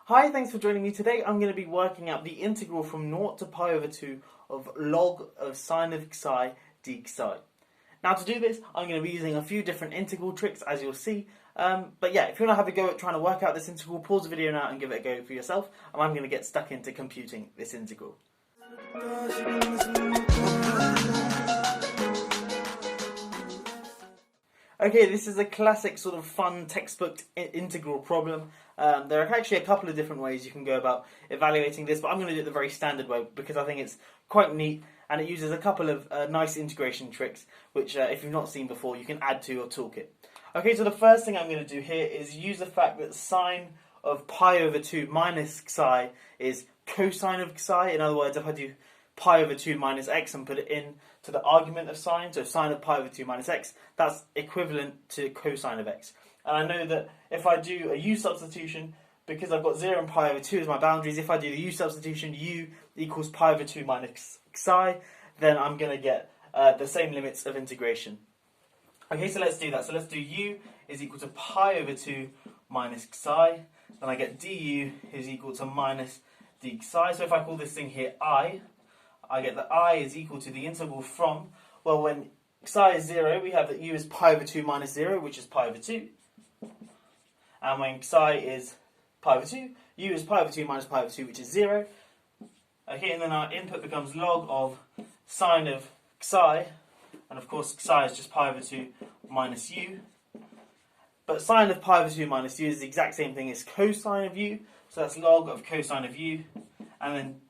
Hi, thanks for joining me today. I'm going to be working out the integral from 0 to pi over 2 of log of sine of xi d xi. Now to do this, I'm going to be using a few different integral tricks, as you'll see. But yeah, if you want to have a go at trying to work out this integral, pause the video now and give it a go for yourself. And I'm going to get stuck into computing this integral. Okay, this is a classic sort of fun textbook integral problem. There are actually a couple of different ways you can go about evaluating this, but I'm going to do it the very standard way because I think it's quite neat and it uses a couple of nice integration tricks which, if you've not seen before, you can add to your toolkit. Okay, so the first thing I'm going to do here is use the fact that sine of pi over 2 minus xi is cosine of xi. In other words, if I do pi over 2 minus x and put it in to the argument of sine, so sine of pi over 2 minus x, that's equivalent to cosine of x. And I know that if I do a U substitution, because I've got 0 and pi over 2 as my boundaries, if I do the U substitution, U equals pi over 2 minus xi, then I'm going to get the same limits of integration. Okay, so let's do that. So let's do U is equal to pi over 2 minus xi, then I get du is equal to minus d xi. So if I call this thing here I get that I is equal to the integral from, well, when xi is 0, we have that u is pi over 2 minus 0, which is pi over 2. And when xi is pi over 2, u is pi over 2 minus pi over 2, which is 0. Okay, and then our input becomes log of sine of xi, and of course xi is just pi over 2 minus u. But sine of pi over 2 minus u is the exact same thing as cosine of u, so that's log of cosine of u, and then,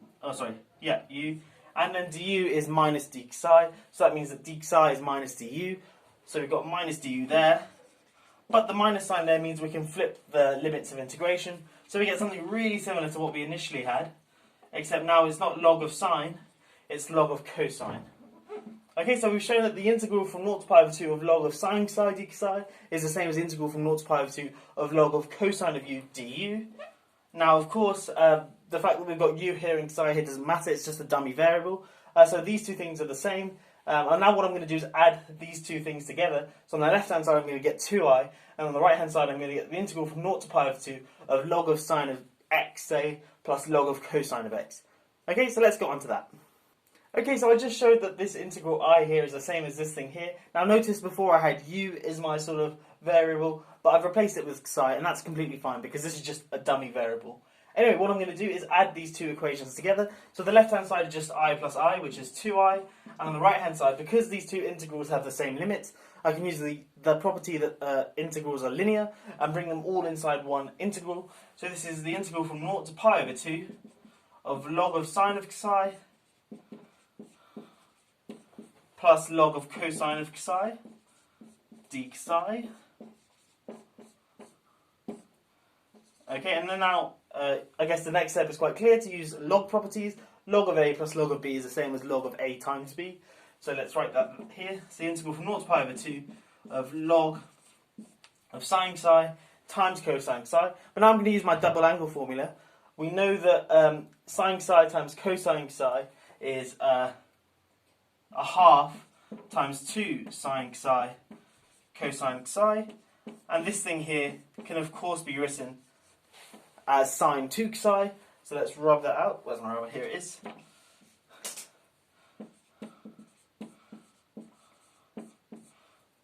u. And then du is minus d xi, so that means that d xi is minus du. So we've got minus du there. But the minus sign there means we can flip the limits of integration. So we get something really similar to what we initially had, except now it's not log of sine, it's log of cosine. Okay, so we've shown that the integral from 0 to pi over 2 of log of sine xi d xi is the same as the integral from 0 to pi over 2 of log of cosine of u du. Now, of course, the fact that we've got u here and xi here doesn't matter, it's just a dummy variable. So these two things are the same. And now what I'm going to do is add these two things together. So on the left-hand side I'm going to get 2i, and on the right-hand side I'm going to get the integral from 0 to pi over 2 of log of sine of x, say, plus log of cosine of x. Okay, so let's get on to that. Okay, so I just showed that this integral I here is the same as this thing here. Now notice before I had u as my sort of variable, but I've replaced it with xi, and that's completely fine because this is just a dummy variable. Anyway, what I'm going to do is add these two equations together. So the left-hand side is just I plus I, which is 2i. And on the right-hand side, because these two integrals have the same limits, I can use the property that integrals are linear and bring them all inside one integral. So this is the integral from 0 to pi over 2 of log of sine of xi plus log of cosine of xi d xi. Okay, and then now, I guess the next step is quite clear, to use log properties. Log of a plus log of b is the same as log of a times b. So let's write that here. It's the integral from 0 to pi over 2 of log of sine xi times cosine xi. But now I'm going to use my double angle formula. We know that sine xi times cosine xi is a half times 2 sine xi cosine xi. And this thing here can of course be written as sine 2 xi. So let's rub that out. Where's my rubber? Here it is.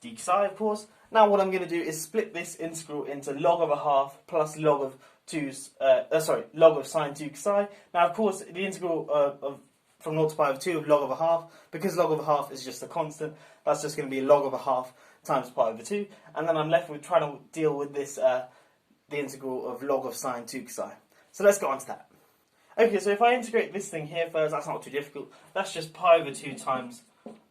D xi, of course. Now what I'm going to do is split this integral into log of a half plus log of log of sine 2 xi. Now, of course, the integral from 0 to pi over 2 of log of a half, because log of a half is just a constant, that's just going to be log of a half times pi over 2. And then I'm left with trying to deal with this the integral of log of sine 2 xi. So let's get on to that. Okay, so if I integrate this thing here first, that's not too difficult. That's just pi over 2 times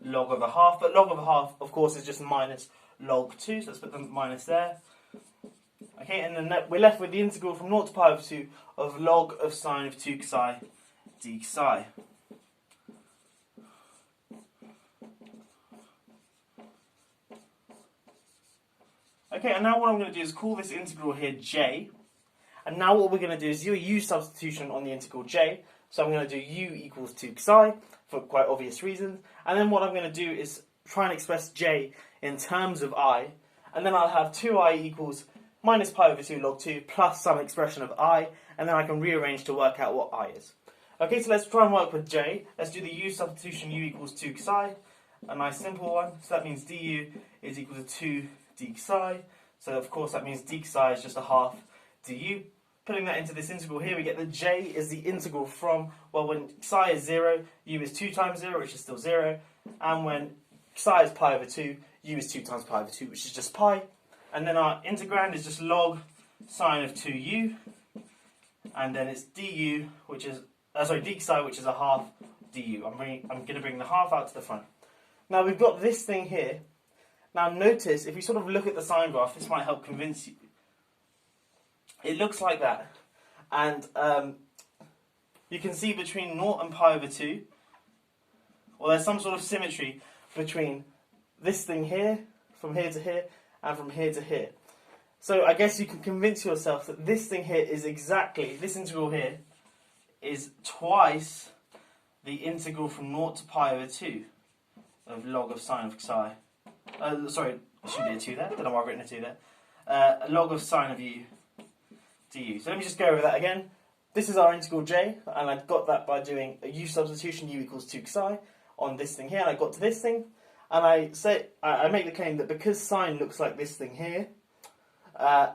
log of a half. But log of a half, of course, is just minus log 2. So let's put the minus there. Okay, and then we're left with the integral from 0 to pi over 2 of log of sine of 2 xi d xi. Okay, and now what I'm going to do is call this integral here j. And now what we're going to do is do a u substitution on the integral j. So I'm going to do u equals 2 xi for quite obvious reasons. And then what I'm going to do is try and express j in terms of I. And then I'll have 2i equals minus pi over 2 log 2 plus some expression of I, and then I can rearrange to work out what I is. Okay, so let's try and work with j. Let's do the U substitution, u equals 2 psi. A nice simple one. So that means du is equal to 2 d psi. So of course that means d psi is just a half du. Putting that into this integral here, we get that j is the integral from, well, when psi is 0, u is 2 times 0, which is still 0. And when psi is pi over 2, u is 2 times pi over 2, which is just pi. And then our integrand is just log sine of 2u. And then it's du, which is, d psi, which is a half du. I'm going to bring the half out to the front. Now we've got this thing here. Now notice, if you sort of look at the sine graph, this might help convince you. It looks like that. And you can see between 0 and pi over 2, well, there's some sort of symmetry between this thing here, from here to here, and from here to here. So I guess you can convince yourself that this thing here is exactly, this integral here, is twice the integral from 0 to pi over 2 of log of sine of psi. Sorry, I shouldn't be a 2 there, don't know why I've written a 2 there. A log of sine of u du. So let me just go over that again. This is our integral j, and I got that by doing a u substitution, u equals 2 psi, on this thing here, and I got to this thing, and I make the claim that because sine looks like this thing here,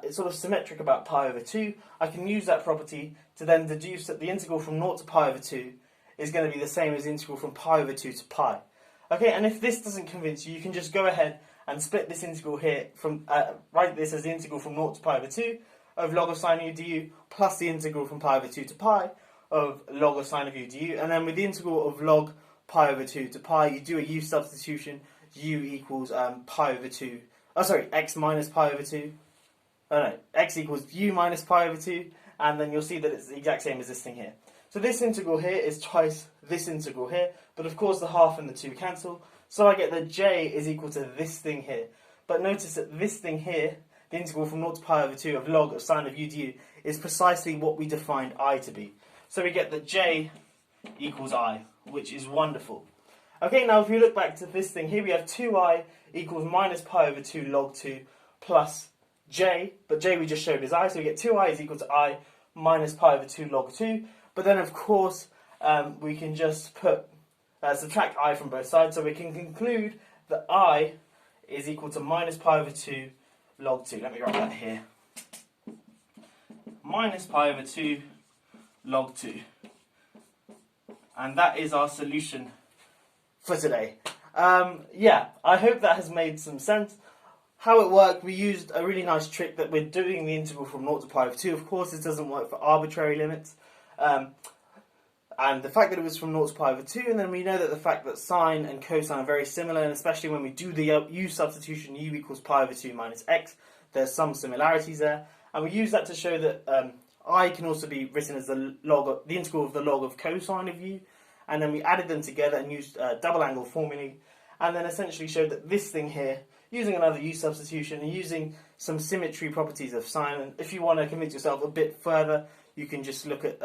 it's sort of symmetric about pi over 2, I can use that property to then deduce that the integral from 0 to pi over 2 is going to be the same as the integral from pi over 2 to pi. Okay, and if this doesn't convince you, you can just go ahead and split this integral here, from write this as the integral from 0 to pi over 2 of log of sine u du plus the integral from pi over 2 to pi of log of sine of u du, and then with the integral of log pi over 2 to pi, you do a u substitution, u equals pi over 2, x minus pi over 2, x equals u minus pi over 2, and then you'll see that it's the exact same as this thing here. So this integral here is twice this integral here, but of course the half and the 2 cancel, so I get that j is equal to this thing here. But notice that this thing here, the integral from 0 to pi over 2 of log of sine of u du, is precisely what we defined I to be. So we get that j equals I, which is wonderful. Okay, now if we look back to this thing here, we have 2i equals minus pi over 2 log 2 plus j, but j we just showed is I, so we get 2i is equal to I minus pi over 2 log 2, but then of course we can just subtract I from both sides, so we can conclude that I is equal to minus pi over 2 log 2. Let me write that here. Minus pi over 2 log 2. And that is our solution for today. Yeah, I hope that has made some sense. How it worked, we used a really nice trick that we're doing the integral from 0 to pi over 2. Of course, this doesn't work for arbitrary limits. And the fact that it was from 0 to pi over 2, and then we know that the fact that sine and cosine are very similar, and especially when we do the u substitution, u equals pi over 2 minus x, there's some similarities there. And we use that to show that I can also be written as the integral of the log of cosine of u, and then we added them together and used double angle formulae, and then essentially showed that this thing here, using another u substitution and using some symmetry properties of sine, and if you want to convince yourself a bit further, you can just look at,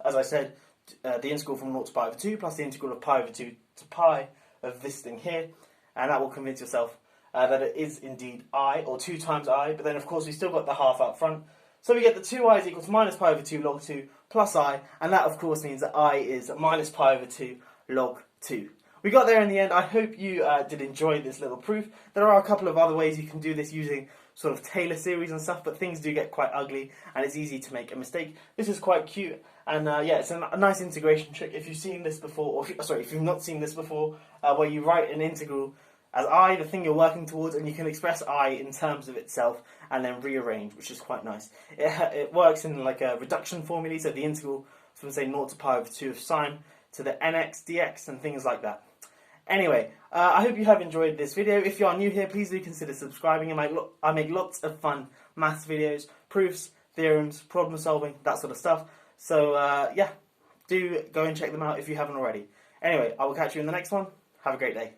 as I said, the integral from 0 to pi over 2 plus the integral of pi over 2 to pi of this thing here, and that will convince yourself that it is indeed I, or 2 times I, but then of course we still got the half out front. So we get that 2i is equal to minus pi over 2 log 2 plus I, and that of course means that I is minus pi over 2 log 2. We got there in the end. I hope you did enjoy this little proof. There are a couple of other ways you can do this using sort of Taylor series and stuff, but things do get quite ugly and it's easy to make a mistake. This is quite cute, and yeah, it's a nice integration trick. If you've seen this before, or if you've not seen this before, where you write an integral as I, the thing you're working towards, and you can express I in terms of itself and then rearrange, which is quite nice. It works in like a reduction formula, so the integral from say 0 to pi over 2 of sine to the nx dx and things like that. Anyway, I hope you have enjoyed this video. If you are new here, please do consider subscribing. I make lots of fun maths videos, proofs, theorems, problem solving, that sort of stuff. So yeah, do go and check them out if you haven't already. Anyway, I will catch you in the next one. Have a great day.